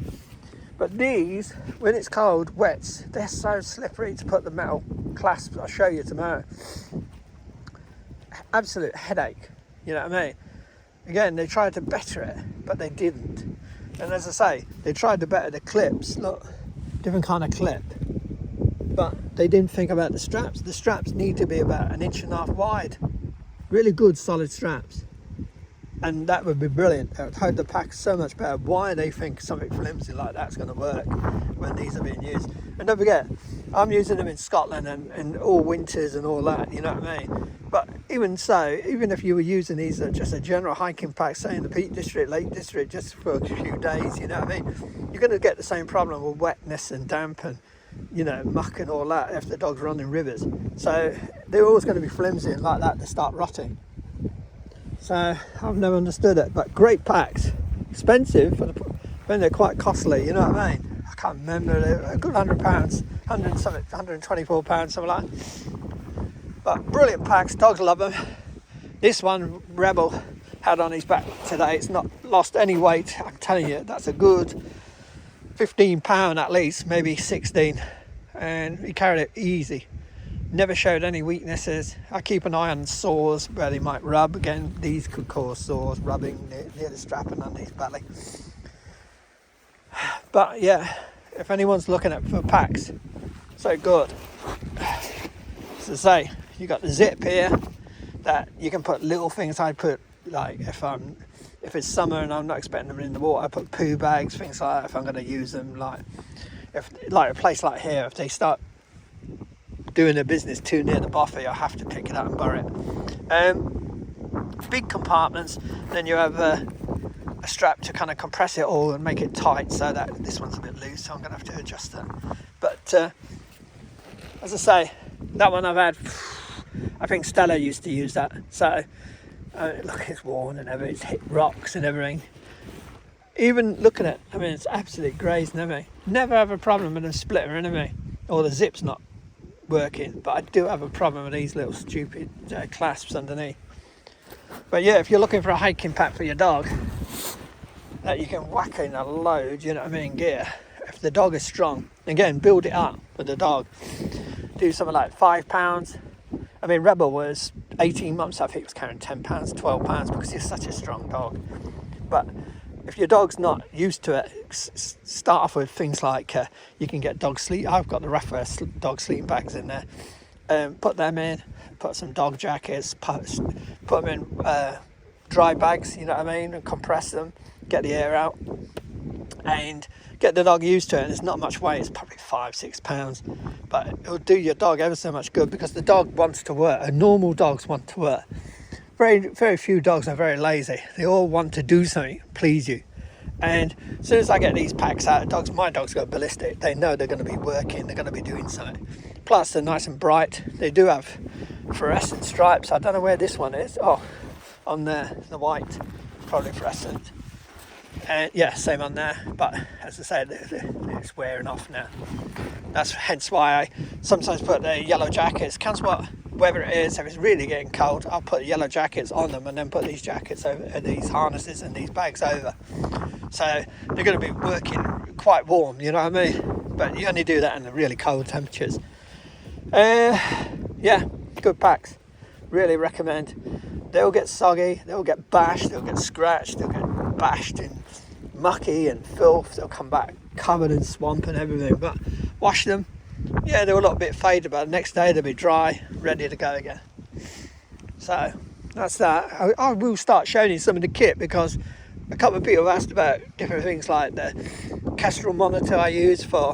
Speaker 1: But these, when it's cold, wets, they're so slippery to put the metal clasps. I'll show you tomorrow. Absolute headache, you know what I mean? Again, they tried to better it, but they didn't. And as I say, they tried to better the clips. Look, different kind of clip. But they didn't think about the straps. The straps need to be about 1.5 inches wide. Really good, solid straps. And that would be brilliant. It would hold the pack so much better. Why they think something flimsy like that's going to work when these are being used. And don't forget, I'm using them in Scotland and all winters and all that, you know what I mean? But even so, even if you were using these as just a general hiking pack, say in the Peak District, Lake District, just for a few days, you know what I mean? You're going to get the same problem with wetness and damp and, you know, muck and all that if the dog's running rivers. So they're always going to be flimsy and like that, they start rotting. So I've never understood it, but great packs. Expensive, but they're quite costly, you know what I mean? I can't remember, they're a good £100, 100 something, £124, something like that. But brilliant packs, dogs love them. This one, Rebel, had on his back today. It's not lost any weight, I'm telling you. That's a good £15 at least, maybe 16. And he carried it easy. Never showed any weaknesses. I keep an eye on sores where they might rub. Again, these could cause sores, rubbing near the strap and under his belly. But yeah, if anyone's looking at for packs, so good. As I say, you got the zip here that you can put little things. I put, like, if it's summer and I'm not expecting them in the water, I put poo bags, things like that, if I'm going to use them. Like a place like here, if they start doing their business too near the buffet, I have to pick it up and bury it. Big compartments, then you have a strap to kind of compress it all and make it tight, so that this one's a bit loose, so I'm going to have to adjust that. But as I say, that one I've had, I think Stella used to use that, so look, it's worn and everything, it's hit rocks and everything. Even looking at it, I mean, it's absolutely grazed and everything. Never have a problem with a splitter or anything, or the zip's not working, but I do have a problem with these little stupid clasps underneath. But yeah, if you're looking for a hiking pack for your dog that you can whack in a load, you know what I mean, gear, if the dog is strong, again, build it up with the dog. Do something like £5. I mean, Rebel was 18 months, I think he was carrying £10, £12 because he's such a strong dog. But if your dog's not used to it, start off with things like you can get dog sleep. I've got the rough dog sleeping bags in there. Put them in, put some dog jackets, put them in dry bags, you know what I mean, and compress them, get the air out, and get the dog used to it. And it's not much weight, it's probably £5-6, but it'll do your dog ever so much good because the dog wants to work. Normal dogs want to work. Very few dogs are very lazy. They all want to do something, please you. And as soon as I get these packs out, my dogs go ballistic. They know they're going to be working, they're going to be doing something. Plus, they're nice and bright. They do have fluorescent stripes. I don't know where this one is. Oh, on there, the white, probably fluorescent. And yeah, same on there. But as I said, it's wearing off now. That's hence why I sometimes put the yellow jackets. Counts what? weather it is, if it's really getting cold, I'll put yellow jackets on them and then put these jackets over, these harnesses and these bags over. So they're going to be working quite warm, you know what I mean? But you only do that in the really cold temperatures. Yeah, good packs. Really recommend. They'll get soggy, they'll get bashed, they'll get scratched, they'll get bashed in mucky and filth. They'll come back covered in swamp and everything. But wash them. Yeah, they're a little bit faded, but the next day they'll be dry, ready to go again. So that's that. I will start showing you some of the kit, because a couple of people have asked about different things like the Kestrel monitor I use for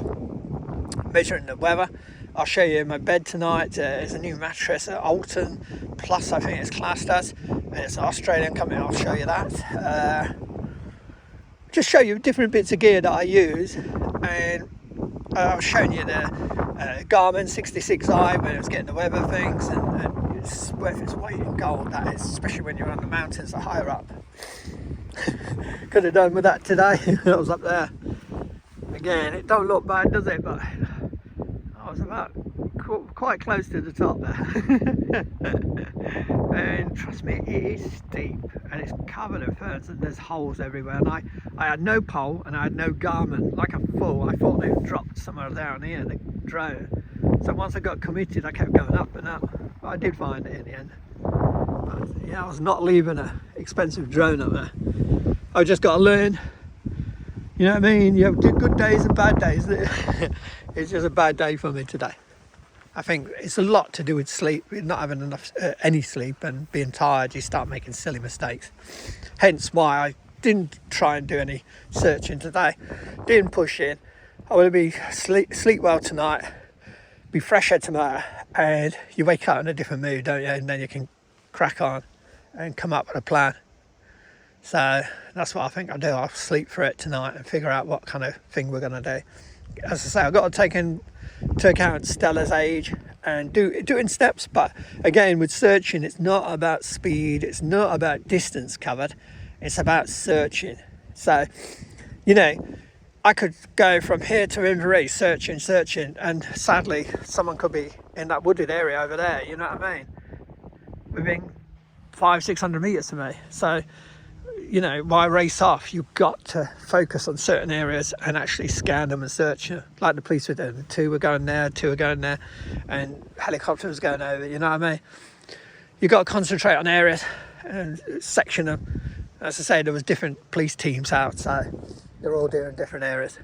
Speaker 1: measuring the weather. I'll show you my bed tonight. There's a new mattress at Alton Plus, I think it's classed as. It's an Australian company, I'll show you that. Just show you different bits of gear that I use. And I was showing you the Garmin 66i when it was getting the weather things, and it's worth its weight in gold, that is, especially when you're on the mountains or higher up. Could have done with that today. I was up there. Again, it don't look bad, does it? But I was about quite close to the top there. And trust me, it is steep and it's covered in ferns and there's holes everywhere. And I had no pole and I had no Garmin. Like a fool, I thought they dropped somewhere down here, the drone. So once I got committed, I kept going up and up. But I did find it in the end. But yeah, I was not leaving an expensive drone up there. I just got to learn. You know what I mean? You have good days and bad days. It's just a bad day for me today. I think it's a lot to do with sleep, not having enough any sleep and being tired. You start making silly mistakes. Hence why I didn't try and do any searching today. Didn't push in. I want to be sleep well tonight, be fresher tomorrow, and you wake up in a different mood, don't you? And then you can crack on and come up with a plan. So that's what I think I'll do. I'll sleep for it tonight and figure out what kind of thing we're going to do. As I say, I've got to take into account Stella's age and do it in steps. But again, with searching, it's not about speed. It's not about distance covered. It's about searching. So, you know, I could go from here to Inverie searching, and sadly, someone could be in that wooded area over there. You know what I mean? Within 500-600 meters to me. So, you know, why race off? You've got to focus on certain areas and actually scan them and search. Like the police were doing. 2 were going there, 2 were going there, and helicopters going over. You know what I mean? You've got to concentrate on areas and section them. As I say, there was different police teams out, so they're all doing different areas.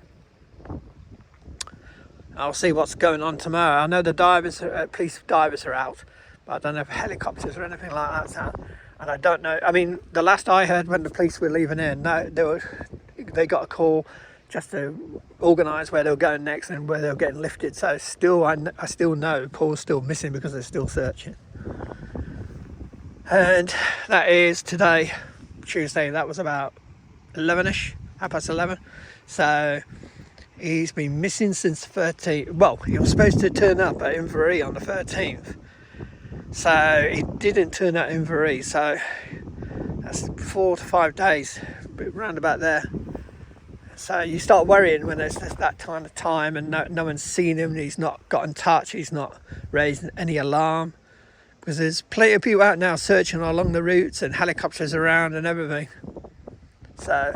Speaker 1: I'll see what's going on tomorrow. I know the police divers are out, but I don't know if helicopters or anything like that's out. And I don't know. I mean, the last I heard when the police were leaving in, they got a call just to organise where they were going next and where they were getting lifted. So still, I still know Paul's still missing because they're still searching. And that is today, Tuesday. That was about 11ish, 11:30. So he's been missing since 13th. Well, he was supposed to turn up at Inverie on the 13th. So he didn't turn out Inverie, so that's 4 to 5 days, round about there. So you start worrying when there's that kind of time and no one's seen him, he's not got in touch, he's not raised any alarm. Because there's plenty of people out now searching along the routes and helicopters around and everything. So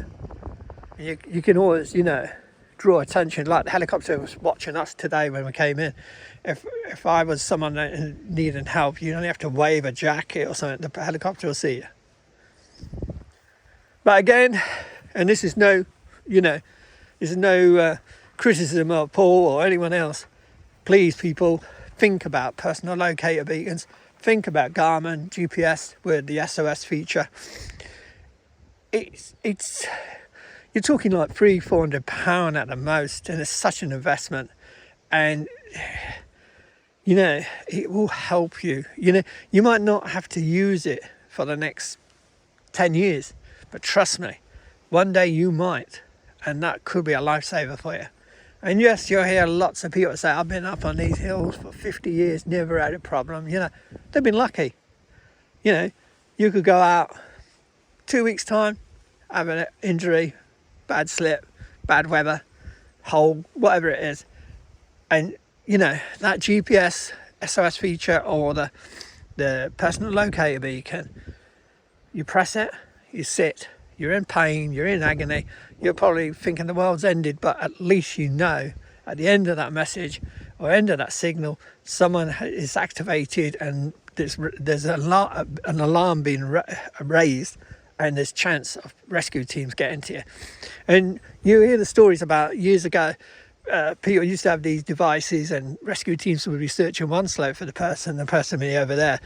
Speaker 1: you can always, you know, draw attention. Like the helicopter was watching us today when we came in. If I was someone that needed help, you only have to wave a jacket or something, the helicopter will see you. But again, and this is no, you know, this is no criticism of Paul or anyone else. Please, people, think about personal locator beacons. Think about Garmin, GPS with the SOS feature. It's you're talking like £300-400 at the most, and it's such an investment. And you know, it will help you. You know, you might not have to use it for the next 10 years, but trust me, one day you might, and that could be a lifesaver for you. And yes, you'll hear lots of people say, I've been up on these hills for 50 years, never had a problem. You know, they've been lucky. You know, you could go out 2 weeks' time, have an injury, bad slip, bad weather, hole, whatever it is. And, you know, that GPS SOS feature or the personal locator beacon, you press it, you sit, you're in pain, you're in agony, you're probably thinking the world's ended, but at least you know at the end of that message or end of that signal, someone is activated and there's an alarm being raised, and there's chance of rescue teams getting to you. And you hear the stories about years ago, people used to have these devices and rescue teams would be searching one slope for the person being over there.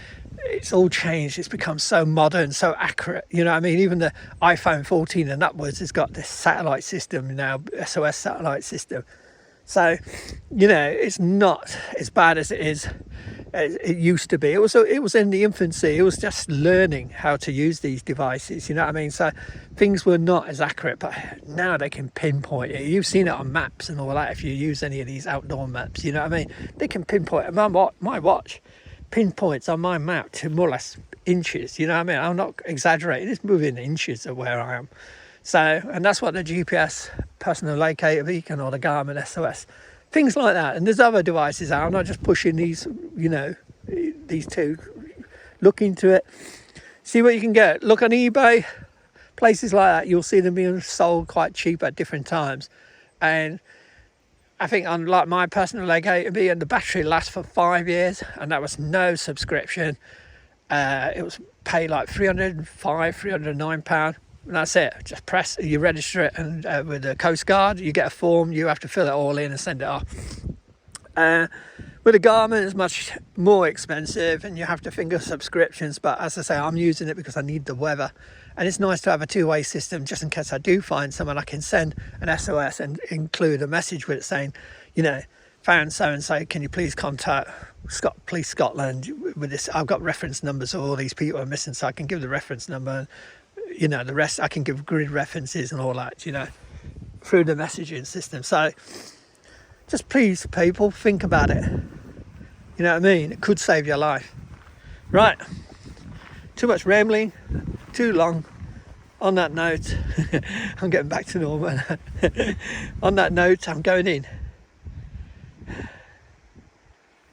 Speaker 1: It's all changed. It's become so modern, so accurate. You know what I mean? Even the iPhone 14 and upwards has got this satellite system now, SOS satellite system. So, you know, it's not as bad as it used to be. It was in the infancy. It was just learning how to use these devices. You know what I mean? So things were not as accurate, but now they can pinpoint it. You've seen it on maps and all that. If you use any of these outdoor maps, you know what I mean? They can pinpoint it. My watch pinpoints on my map to more or less inches. You know what I mean? I'm not exaggerating. It's moving inches of where I am. So, and that's what the GPS personal locator beacon or the Garmin SOS, things like that. And there's other devices out. I'm not just pushing these, you know, these two. Look into it, see what you can get. Look on eBay, places like that. You'll see them being sold quite cheap at different times. And I think on like my personal locator beacon, the battery lasts for 5 years, and that was no subscription. It was paid like £309. And that's it. Just press, you register it, and with the Coast Guard, you get a form. You have to fill it all in and send it off. With a Garmin, it's much more expensive, and you have to think of subscriptions. But as I say, I'm using it because I need the weather, and it's nice to have a two-way system just in case I do find someone. I can send an SOS and include a message with it saying, you know, found so and so. Can you please contact Police Scotland with this? I've got reference numbers of all these people are missing, so I can give the reference number. And, you know, the rest I can give grid references and all that, you know, through the messaging system. So just please, people, think about it. You know what I mean? It could save your life. Right, too much rambling, too long. On that note, I'm getting back to normal. On that note, I'm going in.